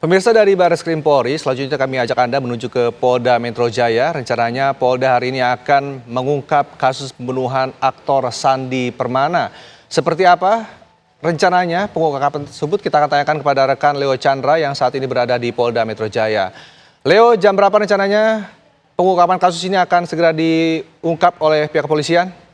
Pemirsa dari Barreskrim Polri, selanjutnya kami ajak Anda menuju ke Polda Metro Jaya. Rencananya Polda hari ini akan mengungkap kasus pembunuhan aktor Sandi Permana. Seperti apa rencananya pengungkapan tersebut kita akan tanyakan kepada rekan Leo Chandra yang saat ini berada di Polda Metro Jaya. Leo, jam berapa rencananya pengungkapan kasus ini akan segera diungkap oleh pihak kepolisian?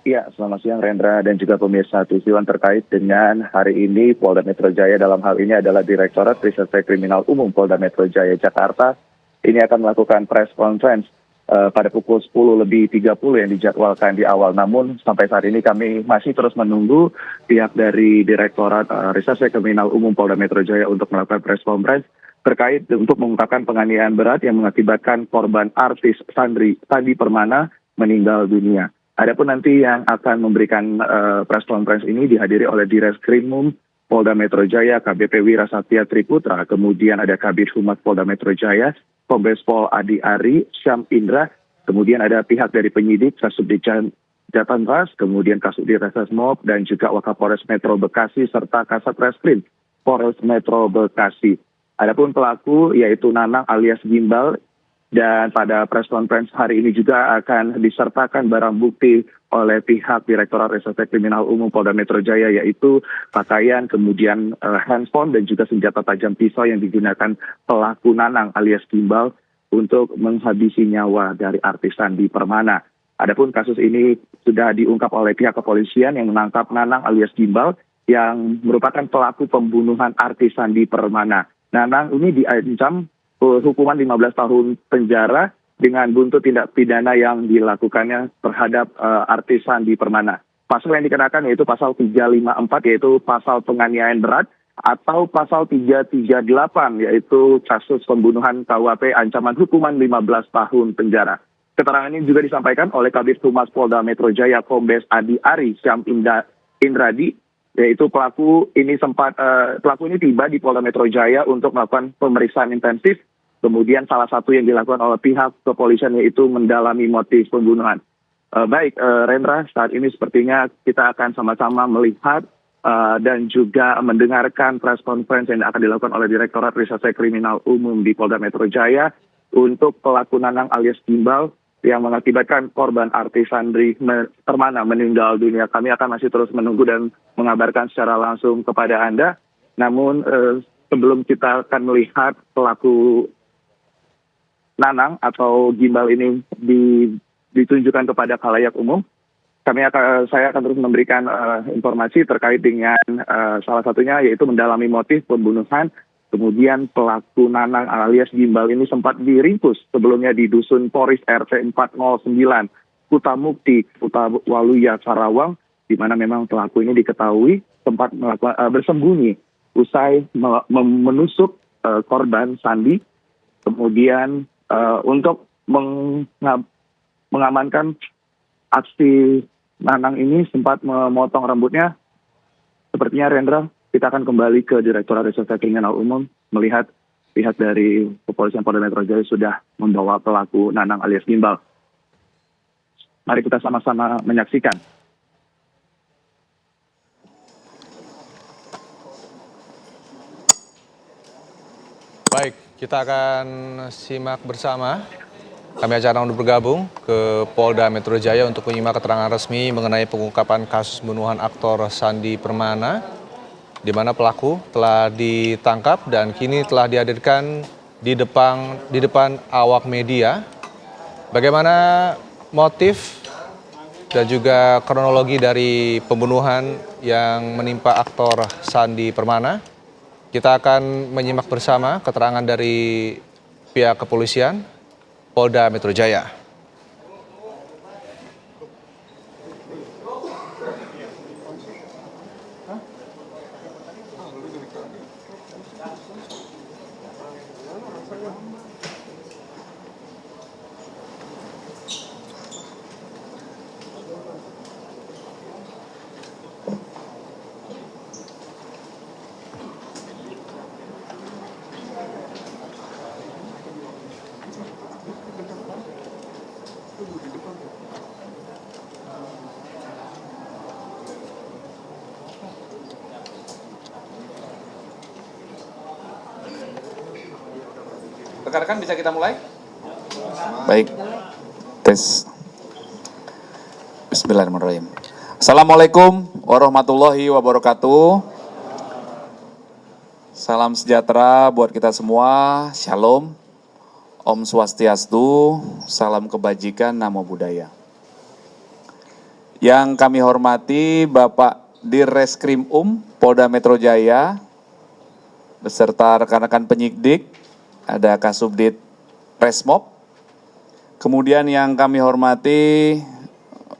Ya, selamat siang Rendra dan juga pemirsa Tujuan terkait dengan hari ini Polda Metro Jaya dalam hal ini adalah Direktorat Reserse Kriminal Umum Polda Metro Jaya Jakarta. Ini akan melakukan press conference pada pukul 10.30 yang dijadwalkan di awal. Namun sampai saat ini kami masih terus menunggu pihak dari Direktorat Reserse Kriminal Umum Polda Metro Jaya untuk melakukan press conference terkait untuk mengungkapkan penganiayaan berat yang mengakibatkan korban artis Sandi Permana meninggal dunia. Adapun nanti yang akan memberikan press conference ini dihadiri oleh Direskrimum Polda Metro Jaya, KBP Wira Satya Triputra, kemudian ada Kabid Humas Polda Metro Jaya, Kombes Pol Adi Ari, Syam Indra, kemudian ada pihak dari penyidik, Kasubdit Jatanras, kemudian Kasubdit Resesmob, dan juga Wakapolres Metro Bekasi, serta Kasat Reskrim Polres Metro Bekasi. Adapun pelaku yaitu Nanang alias Gimbal. Dan pada press conference hari ini juga akan disertakan barang bukti oleh pihak Direktorat Reserse Kriminal Umum Polda Metro Jaya, yaitu pakaian, kemudian handphone dan juga senjata tajam pisau yang digunakan pelaku Nanang alias Gimbal untuk menghabisi nyawa dari artis Sandi Permana. Adapun kasus ini sudah diungkap oleh pihak kepolisian yang menangkap Nanang alias Gimbal yang merupakan pelaku pembunuhan artis Sandi Permana. Nanang ini diancam hukuman 15 tahun penjara dengan buntut tindak pidana yang dilakukannya terhadap artis Sandi Permana. Pasal yang dikenakan yaitu pasal 354 yaitu pasal penganiayaan berat atau pasal 338 yaitu kasus pembunuhan KUHP ancaman hukuman 15 tahun penjara. Keterangan ini juga disampaikan oleh Kabid Humas Polda Metro Jaya Kombes Adi Ari Syam Indradi, yaitu pelaku ini tiba di Polda Metro Jaya untuk melakukan pemeriksaan intensif. Kemudian salah satu yang dilakukan oleh pihak kepolisian yaitu mendalami motif pembunuhan. Rendra, saat ini sepertinya kita akan sama-sama melihat dan juga mendengarkan press conference yang akan dilakukan oleh Direktorat Reserse Kriminal Umum di Polda Metro Jaya untuk pelaku Nanang alias Gimbal yang mengakibatkan korban artis Sandi Permana meninggal dunia. Kami akan masih terus menunggu dan mengabarkan secara langsung kepada Anda. Namun sebelum kita akan melihat pelaku Nanang atau Gimbal ini ditunjukkan kepada khalayak umum, saya akan terus memberikan informasi terkait dengan salah satunya yaitu mendalami motif pembunuhan. Kemudian pelaku Nanang alias Gimbal ini sempat diringkus sebelumnya di Dusun Poris RT 409 Kutamukti, Kutawaluya, Karawang, di mana memang pelaku ini diketahui sempat bersembunyi usai menusuk korban Sandi. Kemudian untuk mengamankan aksi Nanang ini sempat memotong rambutnya. Sepertinya Rendra, kita akan kembali ke Direktorat Reserse Kriminal Umum melihat pihak dari Kepolisian Polda Metro Jaya sudah membawa pelaku Nanang alias Gimbal. Mari kita sama-sama menyaksikan. Baik, kita akan simak bersama. Kami ajak Anda untuk bergabung ke Polda Metro Jaya untuk menyimak keterangan resmi mengenai pengungkapan kasus pembunuhan aktor Sandi Permana, di mana pelaku telah ditangkap dan kini telah dihadirkan di depan awak media. Bagaimana motif dan juga kronologi dari pembunuhan yang menimpa aktor Sandi Permana? Kita akan menyimak bersama keterangan dari pihak kepolisian Polda Metro Jaya. Rekan-rekan bisa kita mulai? Baik, tes. Bismillahirrahmanirrahim. Assalamualaikum warahmatullahi wabarakatuh. Salam sejahtera buat kita semua. Shalom. Om Swastiastu. Salam kebajikan, namo buddhaya. Yang kami hormati Bapak Dirreskrim Polda Metro Jaya beserta rekan-rekan penyidik, ada Kasubdit Resmob. Kemudian yang kami hormati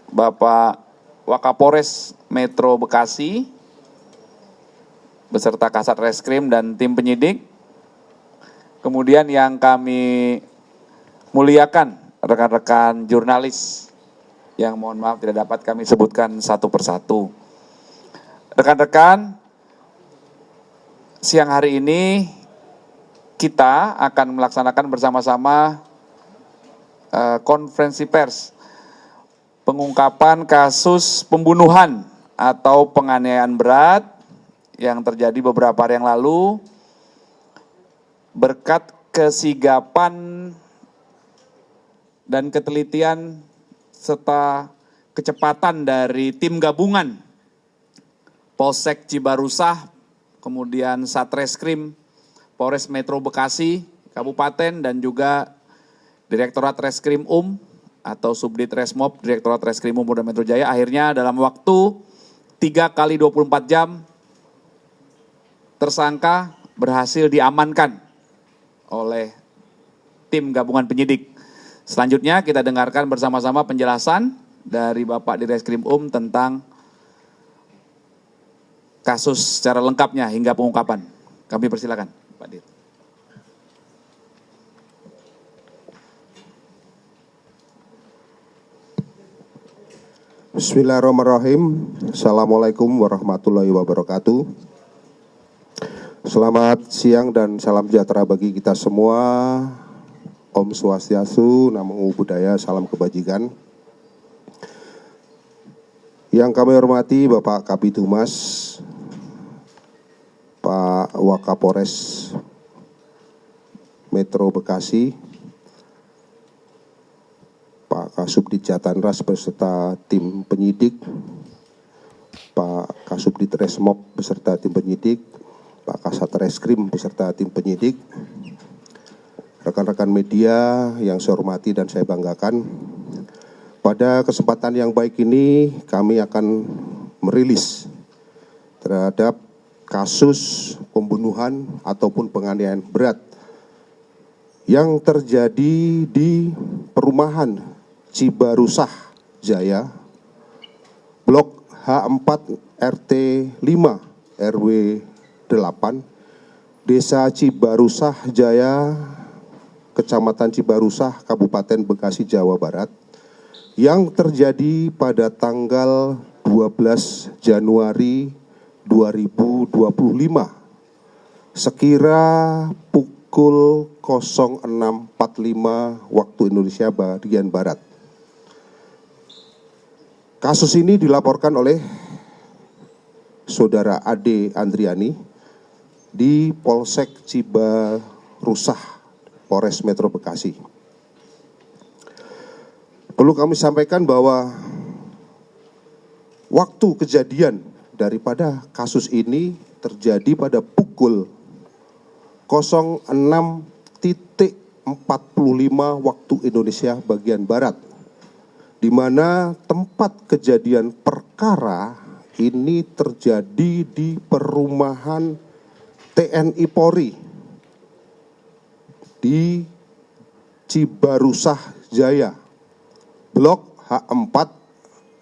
Bapak Wakapolres Metro Bekasi beserta Kasat Reskrim dan tim penyidik. Kemudian yang kami muliakan rekan-rekan jurnalis yang mohon maaf tidak dapat kami sebutkan satu persatu. Rekan-rekan, siang hari ini kita akan melaksanakan bersama-sama konferensi pers pengungkapan kasus pembunuhan atau penganiayaan berat yang terjadi beberapa hari yang lalu berkat kesigapan dan ketelitian serta kecepatan dari tim gabungan Polsek Cibarusah, kemudian Satreskrim Polres Metro Bekasi Kabupaten dan juga Direktorat Reskrim atau Subdit Resmob Direktorat Reskrim Polda Metro Jaya akhirnya dalam waktu 3 kali 24 jam tersangka berhasil diamankan oleh tim gabungan penyidik. Selanjutnya kita dengarkan bersama-sama penjelasan dari Bapak Dirreskrim tentang kasus secara lengkapnya hingga pengungkapan. Kami persilakan Pak Dir. Bismillahirrahmanirrahim. Assalamualaikum warahmatullahi wabarakatuh. Selamat siang dan salam sejahtera bagi kita semua. Om Swastiastu, Namo Buddhaya, salam kebajikan. Yang kami hormati Bapak Kabid Humas, Pak Wakapolres Metro Bekasi, Pak Kasubdit Jatanras beserta tim penyidik, Pak Kasubdit Resmob beserta tim penyidik, Pak Kasat Reskrim beserta tim penyidik, rekan-rekan media yang saya hormati dan saya banggakan. Pada kesempatan yang baik ini kami akan merilis terhadap kasus pembunuhan ataupun penganiayaan berat yang terjadi di perumahan Cibarusah Jaya, Blok H4 RT 5 RW 8, Desa Cibarusah Jaya, Kecamatan Cibarusah, Kabupaten Bekasi, Jawa Barat, yang terjadi pada tanggal 12 Januari 2025 sekira pukul 06.45 waktu Indonesia bagian Barat. Kasus ini dilaporkan oleh Saudara Ade Andriani di Polsek Cibarusah, Polres Metro Bekasi. Perlu kami sampaikan bahwa waktu kejadian daripada kasus ini terjadi pada pukul 06.45 waktu Indonesia bagian Barat, di mana tempat kejadian perkara ini terjadi di perumahan TNI Polri di Cibarusah Jaya, Blok H4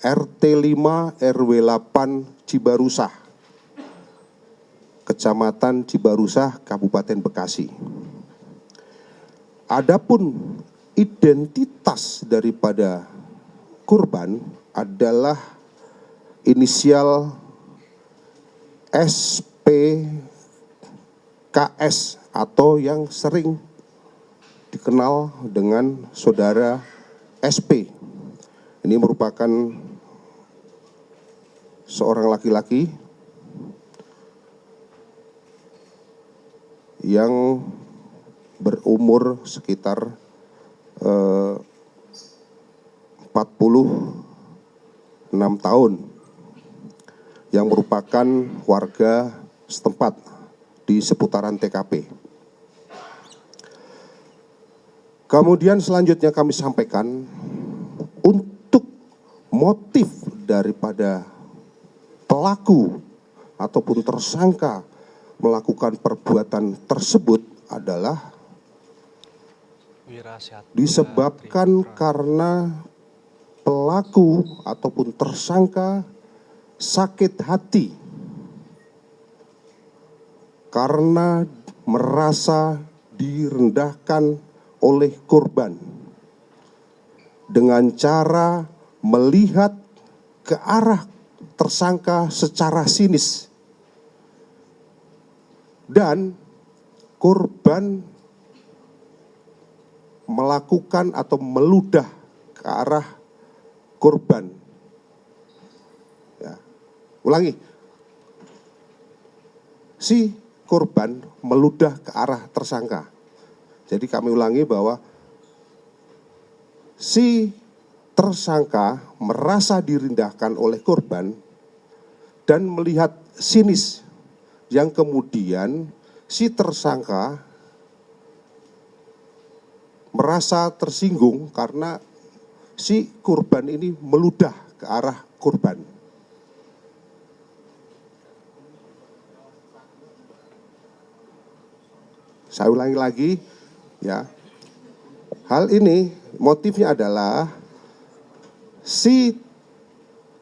RT 5 RW 8 Cibarusah, Kecamatan Cibarusah, Kabupaten Bekasi. Adapun identitas daripada korban adalah inisial SPKS atau yang sering dikenal dengan Saudara SP. Ini merupakan seorang laki-laki yang berumur sekitar 46 tahun yang merupakan warga setempat di seputaran TKP. Kemudian selanjutnya kami sampaikan untuk motif daripada pelaku ataupun tersangka melakukan perbuatan tersebut adalah disebabkan karena pelaku ataupun tersangka sakit hati karena merasa direndahkan oleh korban dengan cara melihat ke arah tersangka secara sinis dan korban melakukan atau meludah ke arah korban. Ya. Ulangi. Si korban meludah ke arah tersangka. Jadi kami ulangi bahwa si tersangka merasa direndahkan oleh korban dan melihat sinis yang kemudian si tersangka merasa tersinggung karena si korban ini meludah ke arah korban. Saya ulangi lagi, ya. Hal ini motifnya adalah si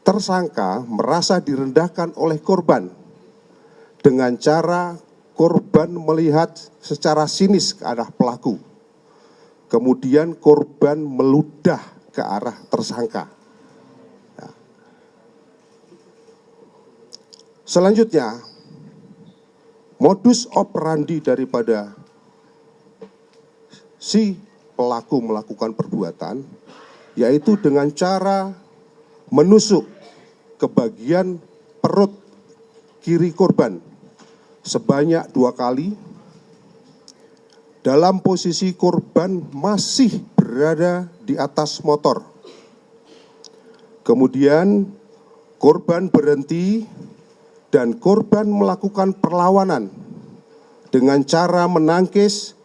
tersangka merasa direndahkan oleh korban dengan cara korban melihat secara sinis ke arah pelaku. Kemudian korban meludah ke arah tersangka. Ya. Selanjutnya, modus operandi daripada si pelaku melakukan perbuatan, yaitu dengan cara menusuk ke bagian perut kiri korban sebanyak 2 kali, dalam posisi korban masih berada di atas motor. Kemudian korban berhenti dan korban melakukan perlawanan dengan cara menangkis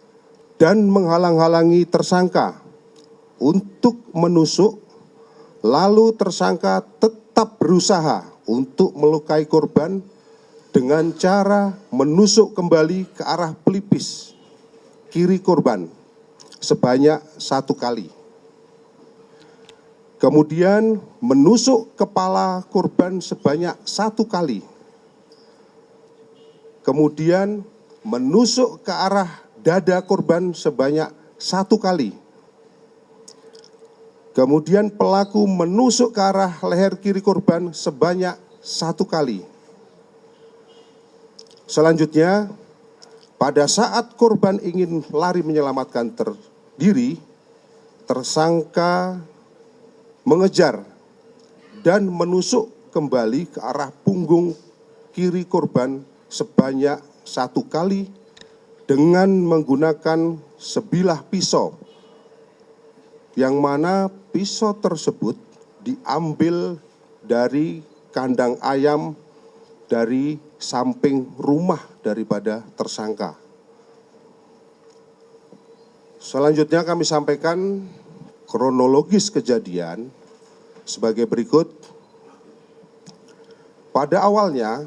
dan menghalang-halangi tersangka untuk menusuk, lalu tersangka tetap berusaha untuk melukai korban dengan cara menusuk kembali ke arah pelipis kiri korban sebanyak 1 kali. Kemudian menusuk kepala korban sebanyak 1 kali. Kemudian menusuk ke arah dada korban sebanyak 1 kali. Kemudian pelaku menusuk ke arah leher kiri korban sebanyak 1 kali. Selanjutnya, pada saat korban ingin lari menyelamatkan diri, tersangka mengejar dan menusuk kembali ke arah punggung kiri korban sebanyak 1 kali dengan menggunakan sebilah pisau, yang mana pisau tersebut diambil dari kandang ayam dari samping rumah daripada tersangka. Selanjutnya kami sampaikan kronologis kejadian sebagai berikut. Pada awalnya,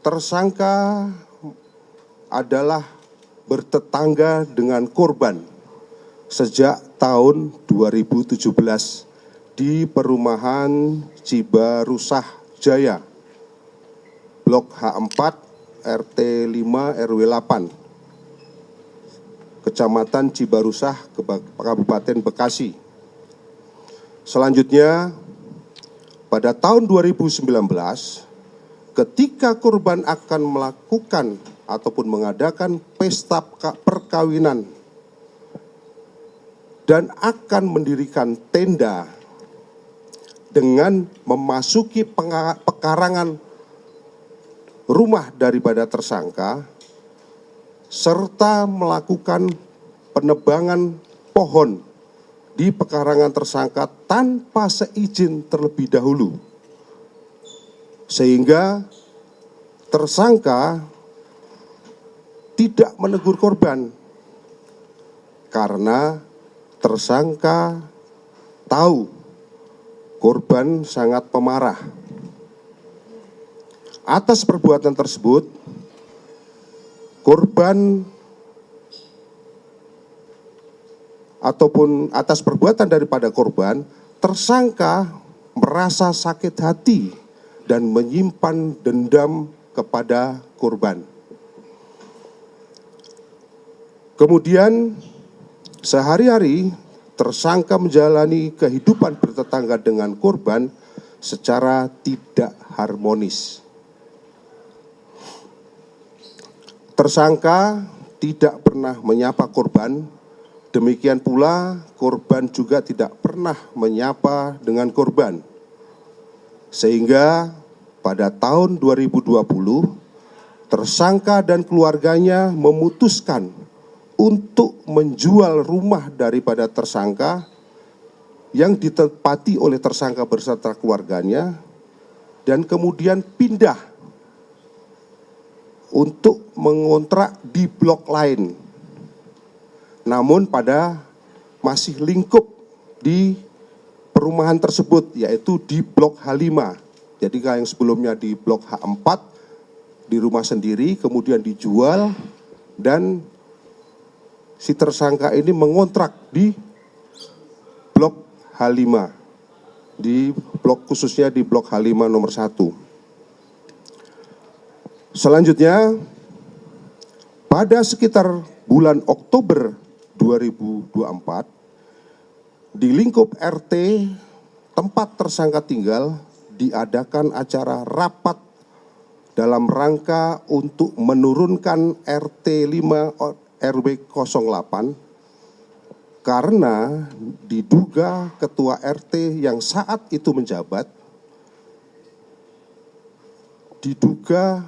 tersangka adalah bertetangga dengan korban sejak tahun 2017 di perumahan Cibarusah Jaya, Blok H4, RT 5, RW 8, Kecamatan Cibarusah, Kabupaten Bekasi. Selanjutnya, pada tahun 2019, ketika korban akan melakukan ataupun mengadakan pesta perkawinan dan akan mendirikan tenda dengan memasuki pekarangan rumah daripada tersangka, serta melakukan penebangan pohon di pekarangan tersangka tanpa seizin terlebih dahulu, sehingga tersangka tidak menegur korban karena tersangka tahu korban sangat pemarah. Atas perbuatan tersebut, korban ataupun atas perbuatan daripada korban, tersangka merasa sakit hati dan menyimpan dendam kepada korban. Kemudian sehari-hari tersangka menjalani kehidupan bertetangga dengan korban secara tidak harmonis. Tersangka tidak pernah menyapa korban, demikian pula korban juga tidak pernah menyapa dengan korban. Sehingga pada tahun 2020, tersangka dan keluarganya memutuskan untuk menjual rumah daripada tersangka yang ditempati oleh tersangka beserta keluarganya dan kemudian pindah untuk mengontrak di blok lain. Namun pada masih lingkup di perumahan tersebut, yaitu di blok H5. Jadi yang sebelumnya di blok H4 di rumah sendiri, kemudian dijual dan si tersangka ini mengontrak di blok H5, di blok khususnya di blok H5 nomor 1. Selanjutnya, pada sekitar bulan Oktober 2024, di lingkup RT tempat tersangka tinggal diadakan acara rapat dalam rangka untuk menurunkan RT 5 RW 08 karena diduga ketua RT yang saat itu menjabat diduga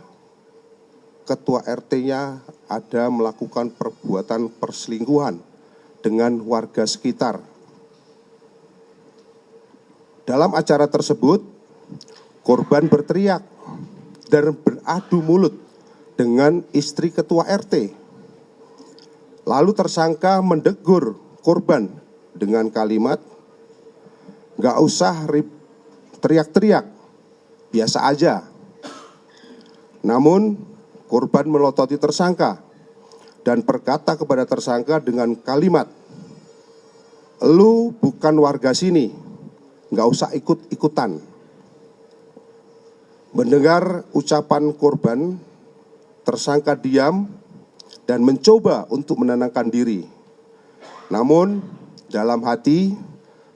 ketua RT-nya ada melakukan perbuatan perselingkuhan dengan warga sekitar. Dalam acara tersebut, korban berteriak dan beradu mulut dengan istri ketua RT. Lalu tersangka mendegur korban dengan kalimat, "Gak usah teriak-teriak, biasa aja." Namun korban melototi tersangka dan berkata kepada tersangka dengan kalimat, "Lu bukan warga sini, gak usah ikut-ikutan." Mendengar ucapan korban, tersangka diam dan mencoba untuk menenangkan diri. Namun dalam hati,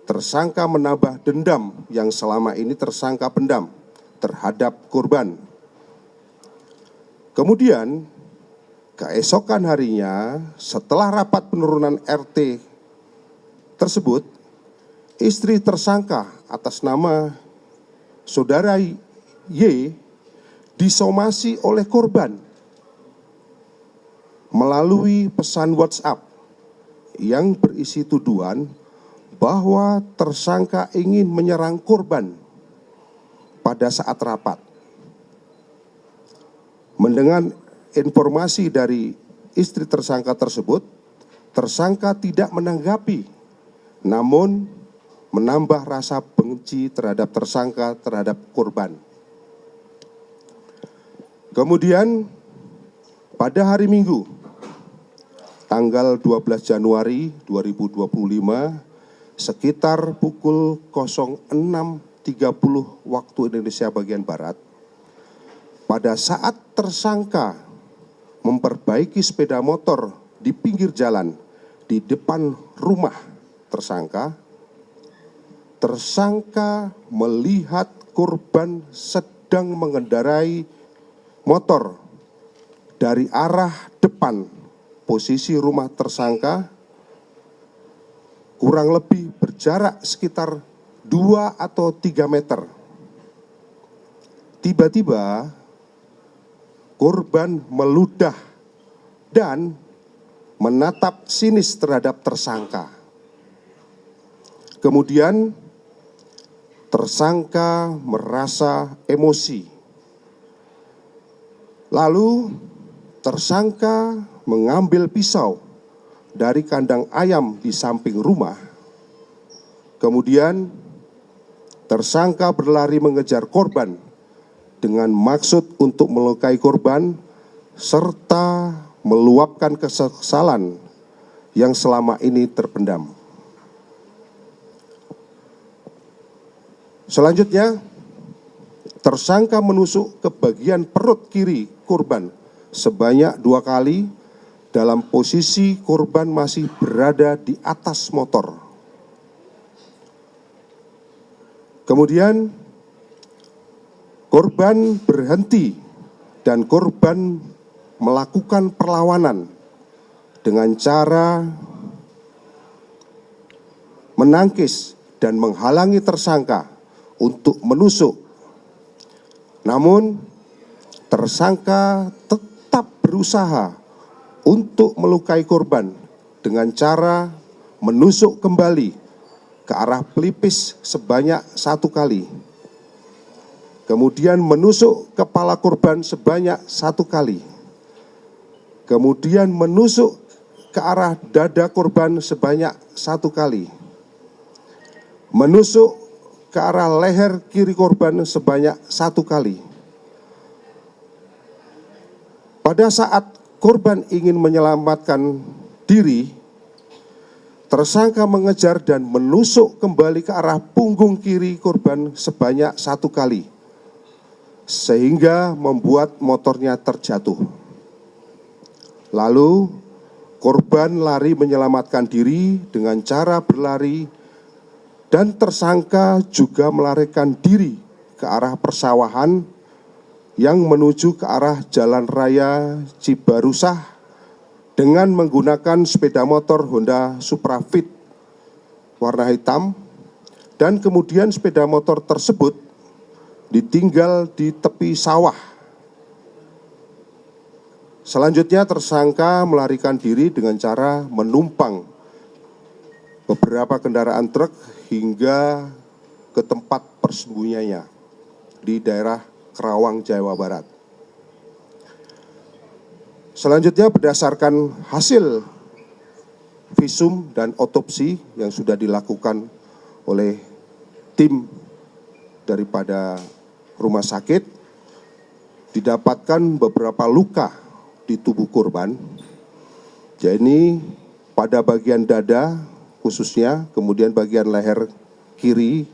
tersangka menambah dendam yang selama ini tersangka pendam terhadap korban. Kemudian, keesokan harinya setelah rapat penurunan RT tersebut, istri tersangka atas nama saudara Y disomasi oleh korban melalui pesan WhatsApp yang berisi tuduhan bahwa tersangka ingin menyerang korban pada saat rapat. Mendengar informasi dari istri tersangka tersebut, tersangka tidak menanggapi, namun menambah rasa benci terhadap tersangka terhadap korban. Kemudian pada hari Minggu, tanggal 12 Januari 2025, sekitar pukul 06.30 waktu Indonesia bagian Barat, pada saat tersangka memperbaiki sepeda motor di pinggir jalan di depan rumah tersangka, tersangka melihat korban sedang mengendarai motor dari arah depan posisi rumah tersangka kurang lebih berjarak sekitar 2 atau 3 meter. Tiba-tiba korban meludah dan menatap sinis terhadap tersangka. Kemudian tersangka merasa emosi. Lalu tersangka mengambil pisau dari kandang ayam di samping rumah. Kemudian tersangka berlari mengejar korban dengan maksud untuk melukai korban serta meluapkan kekesalan yang selama ini terpendam. Selanjutnya, tersangka menusuk ke bagian perut kiri korban sebanyak 2 kali dalam posisi korban masih berada di atas motor. Kemudian korban berhenti dan korban melakukan perlawanan dengan cara menangkis dan menghalangi tersangka untuk menusuk. Namun tersangka tetap berusaha untuk melukai korban dengan cara menusuk kembali ke arah pelipis sebanyak 1 kali. Kemudian menusuk kepala korban sebanyak 1 kali. Kemudian menusuk ke arah dada korban sebanyak 1 kali. Menusuk ke arah leher kiri korban sebanyak 1 kali. Pada saat korban ingin menyelamatkan diri, tersangka mengejar dan menusuk kembali ke arah punggung kiri korban sebanyak 1 kali, sehingga membuat motornya terjatuh. Lalu korban lari menyelamatkan diri dengan cara berlari dan tersangka juga melarikan diri ke arah persawahan yang menuju ke arah Jalan Raya Cibarusah dengan menggunakan sepeda motor Honda Supra Fit warna hitam, dan kemudian sepeda motor tersebut ditinggal di tepi sawah. Selanjutnya tersangka melarikan diri dengan cara menumpang beberapa kendaraan truk hingga ke tempat persembunyiannya di daerah Kerawang, Jawa Barat. Selanjutnya berdasarkan hasil visum dan otopsi yang sudah dilakukan oleh tim daripada rumah sakit, didapatkan beberapa luka di tubuh korban. Jadi pada bagian dada khususnya, kemudian bagian leher kiri,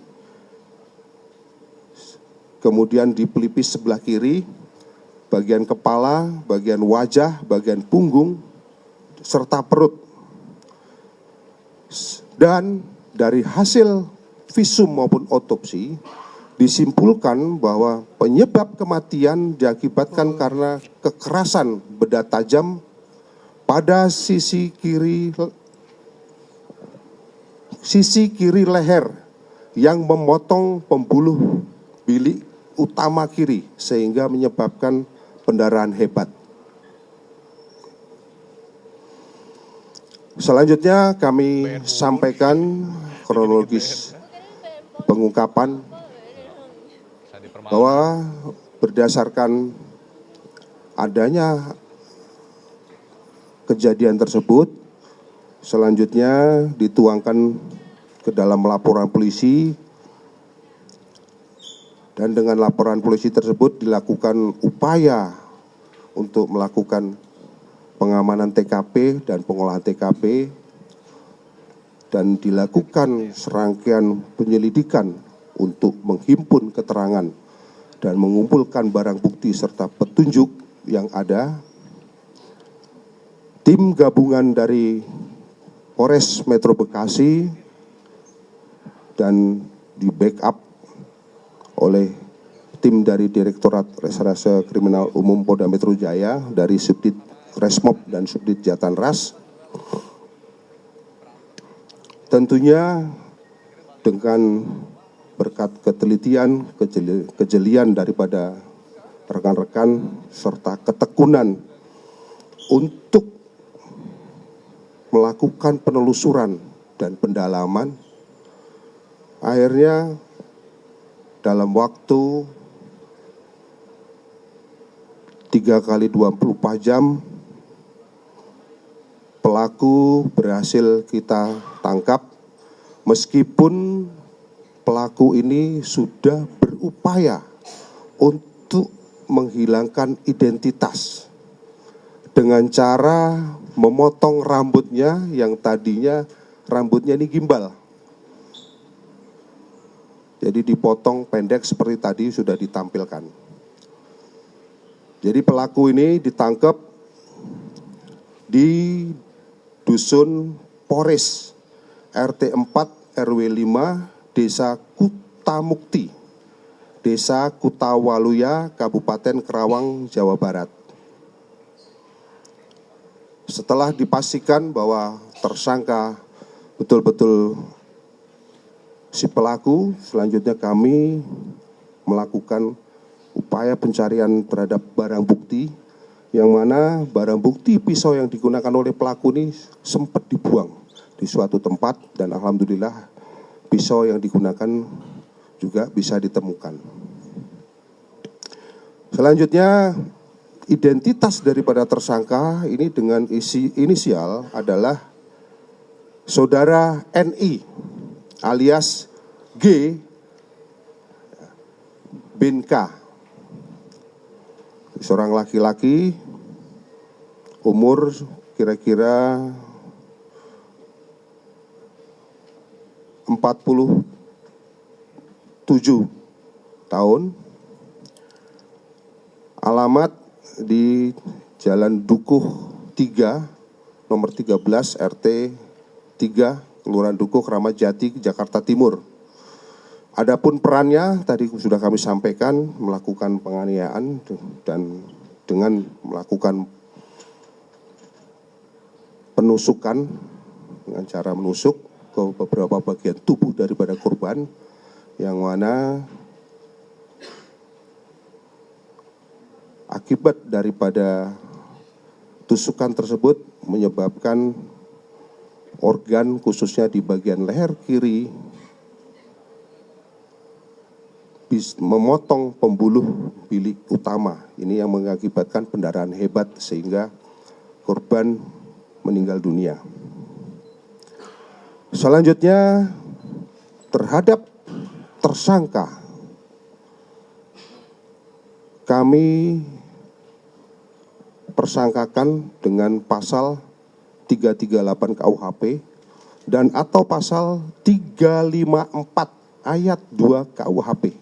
kemudian di pelipis sebelah kiri, bagian kepala, bagian wajah, bagian punggung, serta perut. Dan dari hasil visum maupun otopsi, disimpulkan bahwa penyebab kematian diakibatkan karena kekerasan benda tajam pada sisi kiri leher yang memotong pembuluh bilik utama kiri sehingga menyebabkan pendarahan hebat. Selanjutnya kami sampaikan kronologis pengungkapan bahwa berdasarkan adanya kejadian tersebut, selanjutnya dituangkan ke dalam laporan polisi, dan dengan laporan polisi tersebut dilakukan upaya untuk melakukan pengamanan TKP dan pengolahan TKP, dan dilakukan serangkaian penyelidikan untuk menghimpun keterangan dan mengumpulkan barang bukti serta petunjuk yang ada. Tim gabungan dari Polres Metro Bekasi dan di backup oleh tim dari Direktorat Reserse Kriminal Umum Polda Metro Jaya dari Subdit Resmob dan Subdit Jatanras, tentunya dengan berkat ketelitian, kejelian daripada rekan-rekan serta ketekunan untuk melakukan penelusuran dan pendalaman, akhirnya dalam waktu 3 kali 24 jam pelaku berhasil kita tangkap, meskipun pelaku ini sudah berupaya untuk menghilangkan identitas dengan cara memotong rambutnya yang tadinya rambutnya ini gimbal. Jadi dipotong pendek seperti tadi sudah ditampilkan. Jadi pelaku ini ditangkap di Dusun Pores, RT 4 RW 5, Desa Kutamukti, Desa Kutawaluya, Kabupaten Kerawang, Jawa Barat. Setelah dipastikan bahwa tersangka betul-betul si pelaku, selanjutnya kami melakukan upaya pencarian terhadap barang bukti, yang mana barang bukti pisau yang digunakan oleh pelaku ini sempat dibuang di suatu tempat, dan alhamdulillah pisau yang digunakan juga bisa ditemukan. Selanjutnya, identitas daripada tersangka ini dengan inisial adalah Saudara NI alias G bin K. Seorang laki-laki, umur kira-kira 47 tahun, alamat di Jalan Dukuh 3, nomor 13, RT 3, Kelurahan Dukuh, Kramat Jati, Jakarta Timur. Adapun perannya tadi sudah kami sampaikan, melakukan penganiayaan dan dengan melakukan penusukan dengan cara menusuk ke beberapa bagian tubuh daripada korban, yang mana akibat daripada tusukan tersebut menyebabkan organ khususnya di bagian leher kiri memotong pembuluh bilik utama. Ini yang mengakibatkan pendarahan hebat sehingga korban meninggal dunia. Selanjutnya, terhadap tersangka kami persangkakan dengan pasal 338 KUHP dan atau pasal 354 ayat 2 KUHP.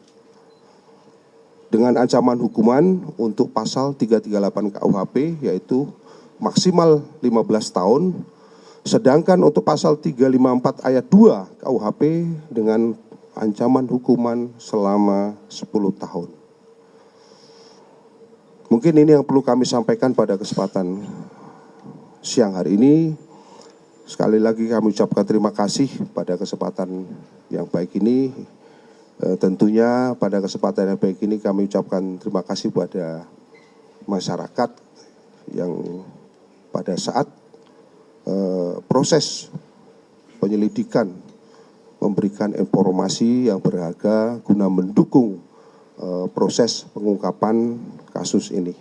Dengan ancaman hukuman untuk pasal 338 KUHP yaitu maksimal 15 tahun, sedangkan untuk pasal 354 ayat 2 KUHP dengan ancaman hukuman selama 10 tahun. Mungkin ini yang perlu kami sampaikan pada kesempatan siang hari ini. Sekali lagi kami ucapkan terima kasih pada kesempatan yang baik ini. Tentunya pada kesempatan yang baik ini kami ucapkan terima kasih pada masyarakat yang pada saat proses penyelidikan memberikan informasi yang berharga guna mendukung proses pengungkapan kasus ini.